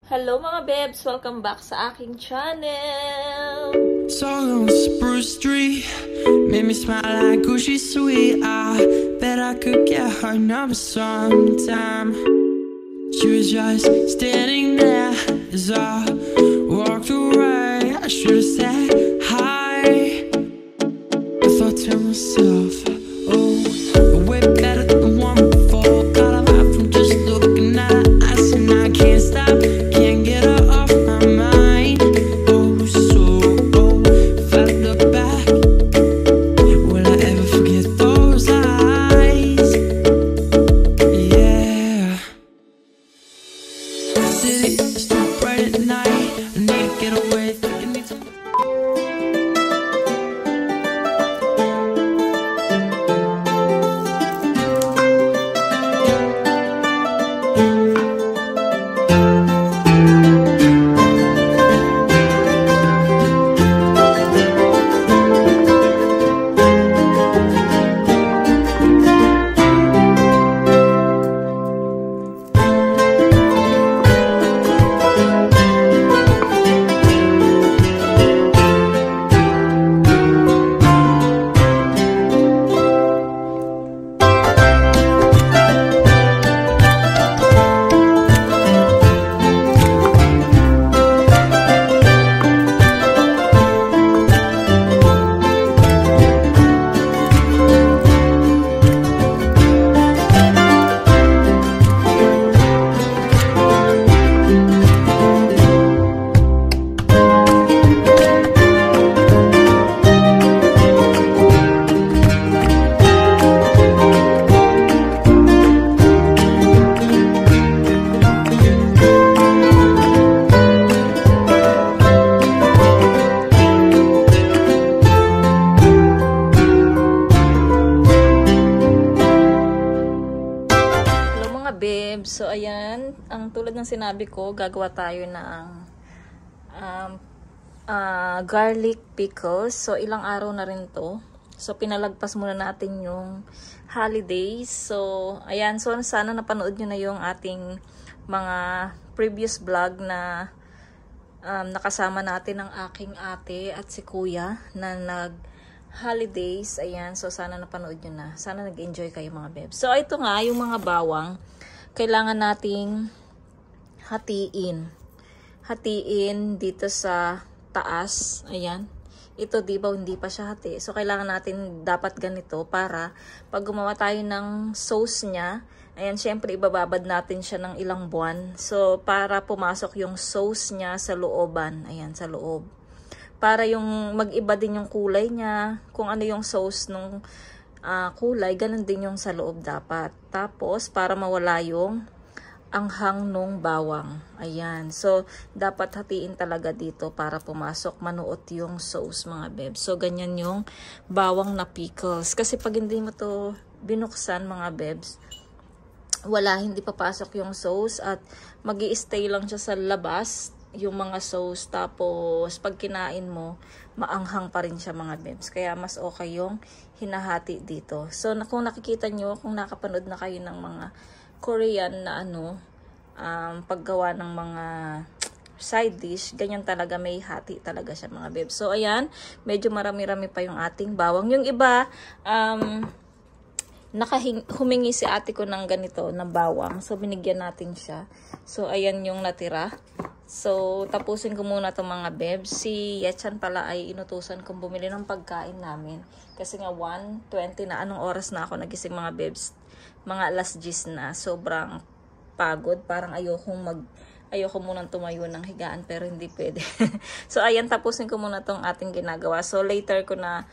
Hello mga bebs! Welcome back sa aking channel! Song on Spruce Street made me smile like Gucci sweet. I bet I could get her number sometime. She was just standing there as I walked away. I should have said hi. I thought to myself, oh, way better than the one before. Got a laugh from just looking at her eyes, and I can't stop, can't get her off my mind. Oh, so if I look back, will I ever forget those eyes? Yeah. City is too bright at night. I need to get away. Think I need to. Bebs, so ayan, ang tulad ng sinabi ko, gagawa tayo ng garlic pickles. So ilang araw na rin to. So pinalagpas muna natin yung holidays. So ayan, so sana napanood nyo na yung ating mga previous vlog na nakasama natin ang aking ate at si kuya na holidays. Ayan, so sana napanood nyo na. Sana nag-enjoy kayo mga bebs. So ito nga, yung mga bawang kailangan nating hatiin dito sa taas. Ayan, ito diba hindi pa siya hati, so kailangan natin dapat ganito para pag gumawa tayo ng sauce nya, ayan, syempre ibababad natin siya ng ilang buwan, so para pumasok yung sauce nya sa looban. Ayan, sa loob, para yung mag-iba din yung kulay nya, kung ano yung sauce nung kulay, ganun din yung sa loob dapat. Tapos para mawala yung anghang nung bawang. Ayan, so dapat hatiin talaga dito para pumasok, manuot yung sauce mga bebs. So ganyan yung bawang na pickles, kasi pag hindi mo to binuksan mga bebs, hindi papasok yung sauce at magi-stay lang siya sa labas yung mga sauce, tapos pag kinain mo maanghang pa rin siya mga bebs. Kaya mas okay yung hinahati dito. So kung nakikita nyo, kung nakapanood na kayo ng mga Korean na paggawa ng mga side dish, ganyan talaga, may hati talaga siya mga bebs. So ayan, medyo marami-rami pa yung ating bawang. Yung iba humingi si ate ko ng ganito na bawang, so binigyan natin siya. So ayan yung natira. So tapusin ko muna itong mga bebs. Si Yechan pala ay inutusan kong bumili ng pagkain namin, kasi nga 1:20 na. Anong oras na ako nagising mga bebs? Mga 10:00 na. Sobrang pagod, parang ayoko munang tumayo ng higaan, pero hindi pwede. So ayan, tapusin ko muna itong ating ginagawa. So later ko na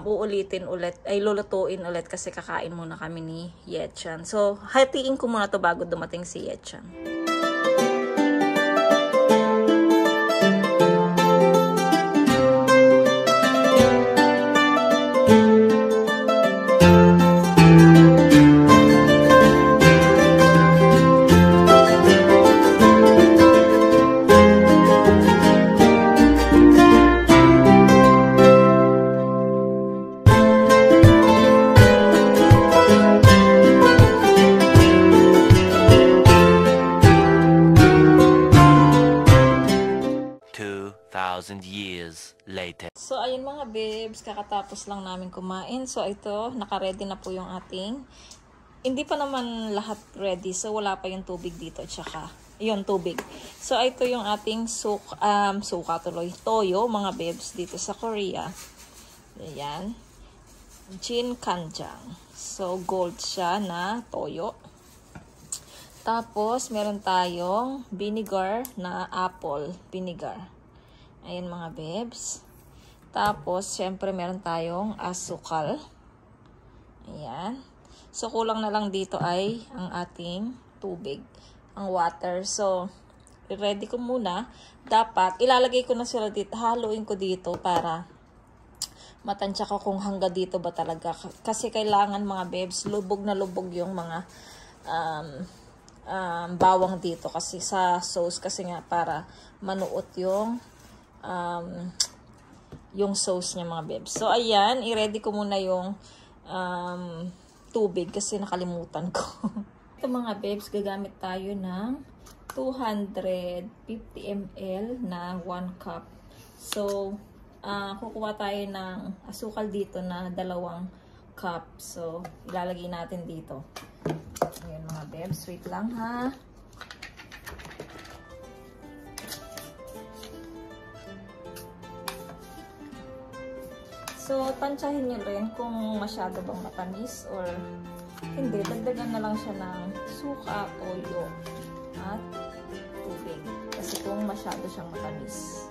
uulitin ulit, ay lulutuin ulit, kasi kakain muna kami ni Yechan. So hatiin ko muna to bago dumating si Yechan. 2,000 years later. So, ayun mga babes, kakatapos lang namin kumain. So, ito, naka-ready na po yung ating, hindi pa naman lahat ready. So, wala pa yung tubig dito. Tsaka, yun, tubig. So, ito yung ating toyo, mga babes, dito sa Korea. Ayan. Jin Kanjang. So, gold siya na toyo. Tapos, meron tayong vinegar na apple vinegar. Ayan mga babes. Tapos, syempre meron tayong asukal. Ayan. So, kulang na lang dito ay ang ating tubig, ang water. So, ready ko muna. Dapat, ilalagay ko na sila dito, haluin ko dito para matansya ko kung hanggang dito ba talaga. Kasi kailangan mga babes, lubog na lubog yung mga bawang dito. Kasi sa sauce, kasi nga para manuot yung sauce niya mga babes. So, ayan, i-ready ko muna yung tubig kasi nakalimutan ko. Ito mga babes, gagamit tayo ng 250 ml na 1 cup. So, kukuha tayo ng asukal dito na 2 cup. So, ilalagay natin dito. Ayan mga babes, wait lang ha. So, tansyahin nyo rin kung masyado bang matamis or hindi. Dagdagan na lang siya ng suka, toyo, at tubig. Kasi kung masyado siyang matamis.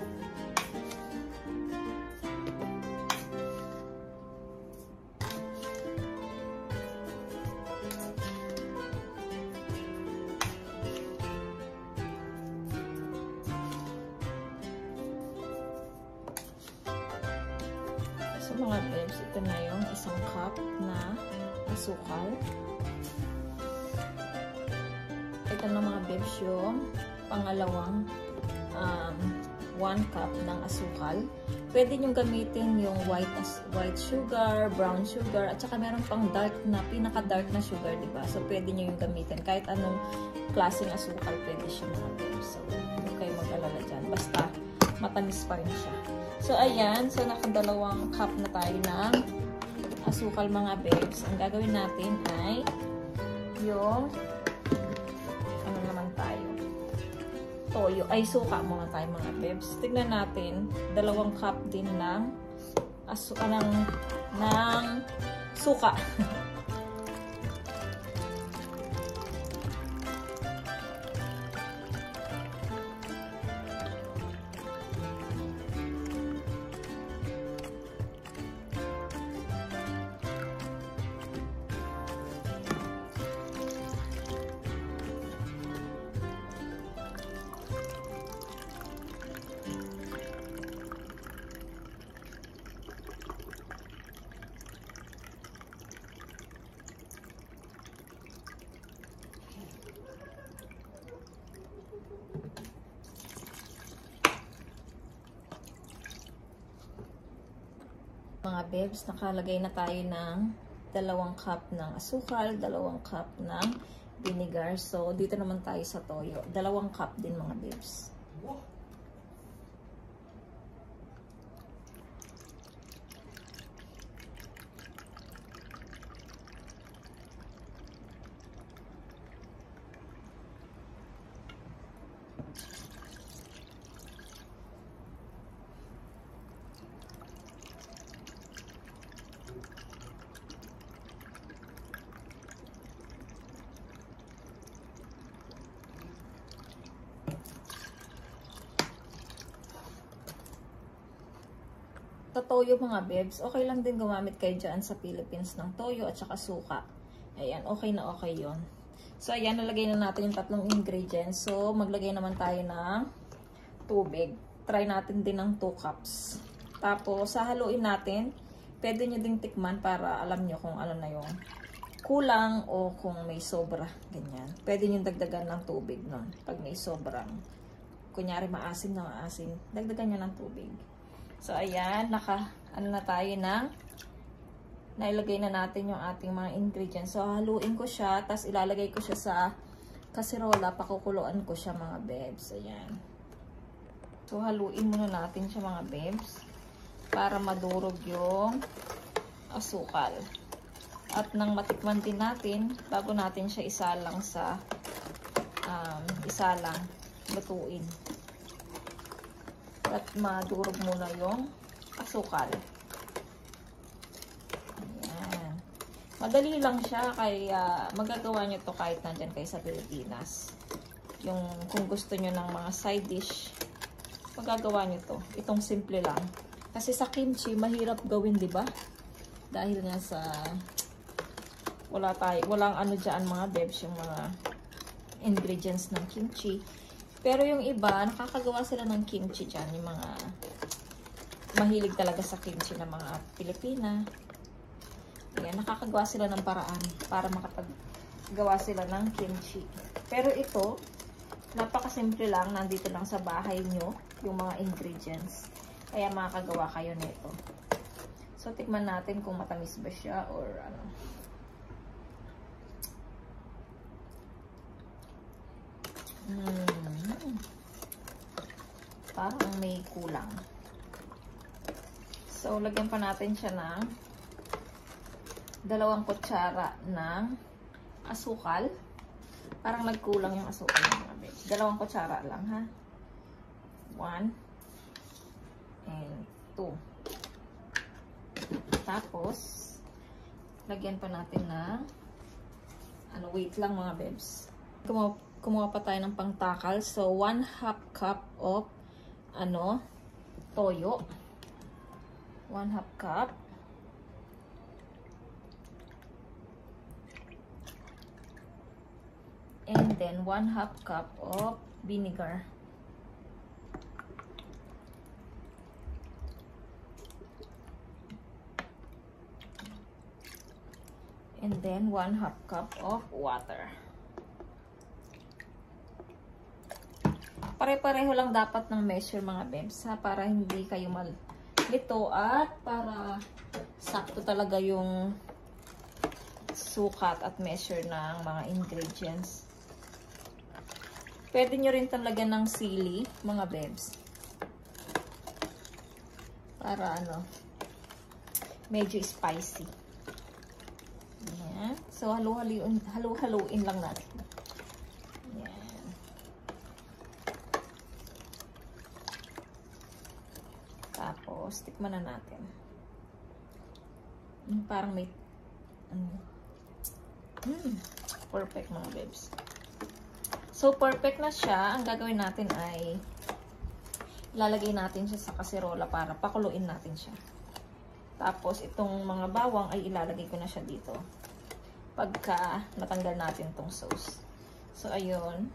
So mga babes, ito na yung 1 cup na asukal. Ito na mga babes yung pangalawang 1 cup ng asukal. Pwede nyo gamitin yung white sugar, brown sugar, at saka meron pang dark na, pinaka-dark na sugar, diba? So pwede nyo yung gamitin. Kahit anong klaseng asukal, pwede siya mga babes. So, hindi kayo mag-alala dyan. Basta, matamis pa rin siya. So, ayan. So, naka-2 cup na tayo ng asukal mga babes. Ang gagawin natin ay yung ano naman tayo? Toyo. Ay, suka muna tayo mga babes. Tignan natin. 2 cup din ng suka. Mga babes, nakalagay na tayo ng 2 cup ng asukal, 2 cup ng vinegar. So, dito naman tayo sa toyo. 2 cup din mga babes. Sa toyo mga babes, okay lang din gumamit kayo dyan sa Philippines ng toyo at saka suka. Ayan, okay na okay yon. So, ayan, nalagay na natin yung 3 ingredients. So, maglagay naman tayo ng tubig. Try natin din ng 2 cups. Tapos, sahaluin natin. Pwede nyo ding tikman para alam nyo kung ano na yung kulang o kung may sobra. Ganyan. Pwede nyo dagdagan ng tubig nun. Pag may sobrang, kunyari maasim na maasim, dagdagan nyo ng tubig. So, ayan, ano na tayo ng, nailagay na natin yung ating mga ingredients. So, haluin ko siya, tapos ilalagay ko siya sa kasirola, pakukuluan ko siya mga babes. Ayan. So, haluin muna natin siya mga bebs para madurog yung asukal. At nang matikman din natin, bago natin siya isalang sa lutuin. At madurog muna yung asukal. Ayan. Madali lang siya, kaya magagawa nyo to kahit nandyan kayo sa Pilipinas. Kung gusto nyo ng mga side dish, magagawa nyo to. Itong simple lang. Kasi sa kimchi, mahirap gawin, di ba? Dahil nga sa walang ano dyan mga bebs, yung mga ingredients ng kimchi. Pero yung iba, nakakagawa sila ng kimchi dyan. Yung mga mahilig talaga sa kimchi na mga Pilipina. Ayan, nakakagawa sila ng paraan para makapaggawa sila ng kimchi. Pero ito, napakasimple lang. Nandito lang sa bahay nyo yung mga ingredients. Kaya makakagawa kayo nito. So, tikman natin kung matamis ba siya or ano. Parang may kulang. So, lagyan pa natin siya ng 2 kutsara ng asukal. Parang nagkulang yung asukal mga bebs. 2 kutsara lang ha. 1 and 2. Tapos, lagyan pa natin ng wait lang mga bebs. Kumuha pa tayo ng pangtakal. So, 1/2 cup of toyo. 1/2 cup. And then, 1/2 cup of vinegar. And then, 1/2 cup of water. Pare-pareho lang dapat ng measure mga bebs ha, para hindi kayo malito at para sakto talaga yung sukat at measure ng mga ingredients. Pwede nyo rin talaga ng sili mga bebs. Para medyo spicy. Ayan. So, halu-haluin lang natin. Ayan. Tapos, tikman na natin. Parang may perfect mga bebs. So, perfect na siya. Ang gagawin natin ay ilalagay natin siya sa kaserola para pakuluin natin siya. Tapos, itong mga bawang ay ilalagay ko na siya dito pagka natanggal natin itong sauce. So, ayun.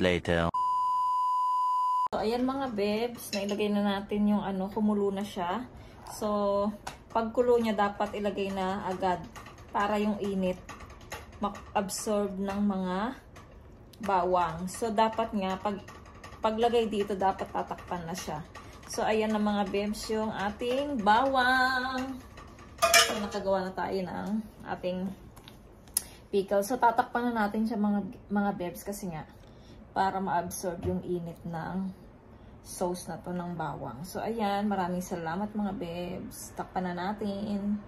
later. So, ayan mga bebs, nailagay na natin yung kumulo na siya. So, pagkulo niya dapat ilagay na agad para yung init ma-absorb ng mga bawang. So, dapat nga, paglagay dito, dapat tatakpan na siya. So, ayan na mga bebs yung ating bawang. So, nakagawa na tayo ng ating pickle. So, tatakpan na natin siya mga bebs kasi nga, para ma-absorb yung init ng sauce na to ng bawang. So, ayan, maraming salamat mga bebs. Takpan na natin.